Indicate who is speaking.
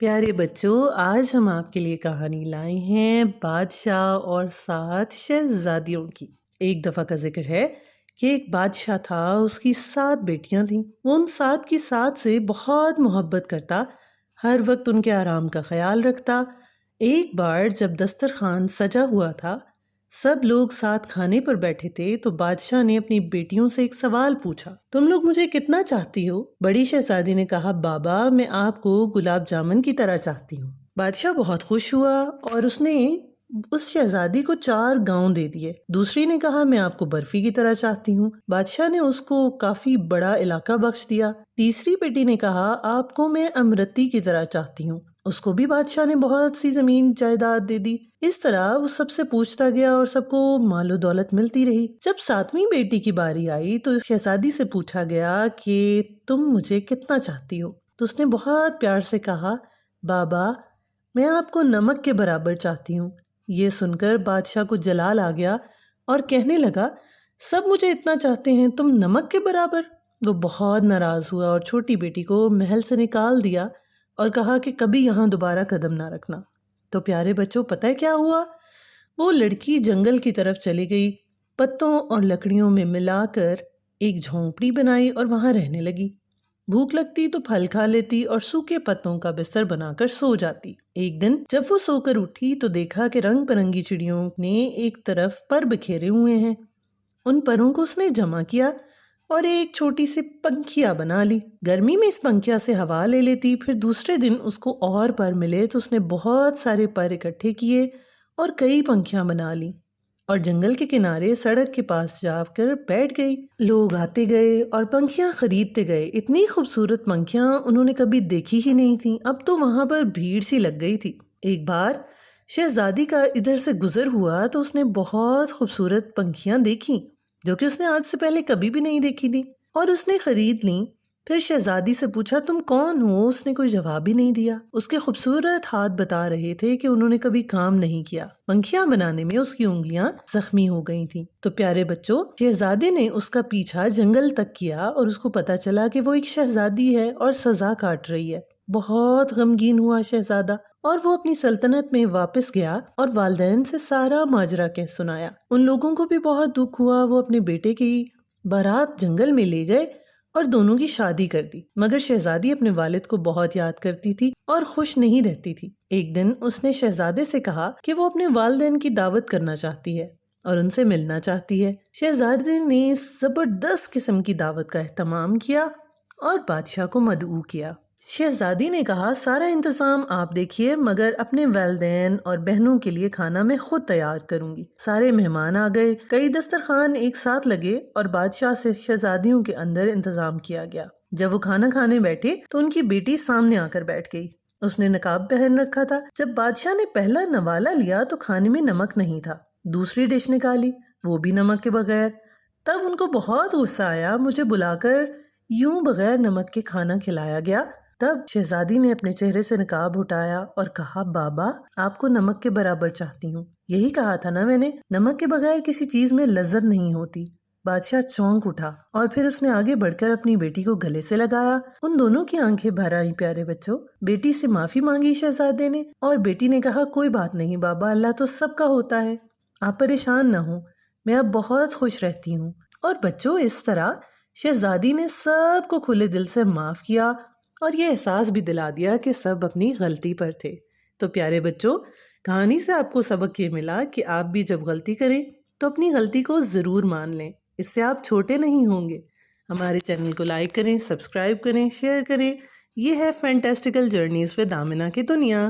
Speaker 1: प्यारे बच्चों, आज हम आपके लिए कहानी लाए हैं बादशाह और 7 शहजादियों की। एक दफ़ा का जिक्र है कि एक बादशाह था, उसकी 7 बेटियां थीं। वो उन 7 की 7 से बहुत मोहब्बत करता, हर वक्त उनके आराम का ख्याल रखता। एक बार जब दस्तरखान सजा हुआ था, सब लोग साथ खाने पर बैठे थे, तो बादशाह ने अपनी बेटियों से एक सवाल पूछा, तुम लोग मुझे कितना चाहती हो? बड़ी शहजादी ने कहा, बाबा मैं आपको गुलाब जामुन की तरह चाहती हूँ। बादशाह बहुत खुश हुआ और उसने उस शहजादी को 4 गांव दे दिए। दूसरी ने कहा, मैं आपको बर्फी की तरह चाहती हूँ। बादशाह ने उसको काफी बड़ा इलाका बख्श दिया। तीसरी बेटी ने कहा, आपको मैं अमृति की तरह चाहती हूँ। उसको भी बादशाह ने बहुत सी जमीन जायदाद दे दी। इस तरह वो सबसे पूछता गया और सबको मालो दौलत मिलती रही। जब 7वीं बेटी की बारी आई तो शहजादी से पूछा गया कि तुम मुझे कितना चाहती हो? तो उसने बहुत प्यार से कहा, बाबा मैं आपको नमक के बराबर चाहती हूँ। ये सुनकर बादशाह को जलाल आ गया और कहने लगा, सब मुझे इतना चाहते हैं, तुम नमक के बराबर? वो बहुत नाराज हुआ और छोटी बेटी को महल से निकाल दिया और कहा कि कभी यहाँ दोबारा कदम ना रखना। तो प्यारे बच्चों, पता है क्या हुआ? वो लड़की जंगल की तरफ चली गई, पत्तों और लकड़ियों में मिलाकर एक झोंपड़ी बनाई और वहां रहने लगी। भूख लगती तो फल खा लेती और सूखे पत्तों का बिस्तर बनाकर सो जाती। एक दिन जब वो सोकर उठी तो देखा कि रंग बिरंगी चिड़ियों ने एक तरफ पर बिखेरे हुए हैं। उन परों को उसने जमा किया और एक छोटी सी पंखिया बना ली। गर्मी में इस पंखिया से हवा ले लेती। फिर दूसरे दिन उसको और पर मिले तो उसने बहुत सारे पर इकट्ठे किए और कई पंखियां बना ली और जंगल के किनारे सड़क के पास जाकर बैठ गई। लोग आते गए और पंखियां खरीदते गए। इतनी खूबसूरत पंखियां उन्होंने कभी देखी ही नहीं थी। अब तो वहां पर भीड़ सी लग गई थी। एक बार शहजादी का इधर से गुजर हुआ तो उसने बहुत खूबसूरत पंखियां देखी जो कि उसने आज से पहले कभी भी नहीं देखी थी और उसने खरीद ली। फिर शहजादी से पूछा, तुम कौन हो? उसने कोई जवाब ही नहीं दिया। उसके खूबसूरत हाथ बता रहे थे कि उन्होंने कभी काम नहीं किया। पंखियां बनाने में उसकी उंगलियां जख्मी हो गई थीं। तो प्यारे बच्चों, शहजादे ने उसका पीछा जंगल तक किया और उसको पता चला कि वो एक शहजादी है और सजा काट रही है। बहुत गमगीन हुआ शहजादा और वो अपनी सल्तनत में वापस गया और वालिदैन से सारा माजरा कह सुनाया। उन लोगों को भी बहुत दुख हुआ। वो अपने बेटे की बारात जंगल में ले गए और दोनों की शादी कर दी। मगर शहजादी अपने वालिद को बहुत याद करती थी और खुश नहीं रहती थी। एक दिन उसने शहजादे से कहा कि वो अपने वालिदैन की दावत करना चाहती है और उनसे मिलना चाहती है। शहजादे ने जबरदस्त किस्म की दावत का एहतमाम किया और बादशाह को मदऊ किया। शहजादी ने कहा, सारा इंतजाम आप देखिए, मगर अपने वालिदैन और बहनों के लिए खाना मैं खुद तैयार करूंगी। सारे मेहमान आ गए, कई दस्तरखान एक साथ लगे और बादशाह से शहजादियों के अंदर इंतजाम किया गया। जब वो खाना खाने बैठे तो उनकी बेटी सामने आकर बैठ गई। उसने नकाब पहन रखा था। जब बादशाह ने पहला नवाला लिया तो खाने में नमक नहीं था। दूसरी डिश निकाली, वो भी नमक के बगैर। तब उनको बहुत गुस्सा आया। मुझे बुलाकर यूं बगैर नमक के खाना खिलाया गया। तब शहजादी ने अपने चेहरे से नकाब उठाया और कहा, बाबा आपको नमक के बराबर चाहती हूँ। यही कहा था ना मैंने, नमक के बगैर किसी चीज में लज्जत नहीं होती। बादशाह चौंक उठा और फिर उसने आगे बढ़कर अपनी बेटी को गले से लगाया। उन दोनों की आंखें भर आई। प्यारे बच्चों, बेटी से माफी मांगी शहजादे ने और बेटी ने कहा, कोई बात नहीं बाबा, अल्लाह तो सबका होता है, आप परेशान न हो, मैं अब बहुत खुश रहती हूँ। और बच्चों, इस तरह शहजादी ने सबको खुले दिल से माफ किया और ये एहसास भी दिला दिया कि सब अपनी गलती पर थे। तो प्यारे बच्चों, कहानी से आपको सबक ये मिला कि आप भी जब गलती करें तो अपनी गलती को ज़रूर मान लें। इससे आप छोटे नहीं होंगे। हमारे चैनल को लाइक करें, सब्सक्राइब करें, शेयर करें। ये है फैंटास्टिकल जर्नीज़ विद आमिना की दुनिया।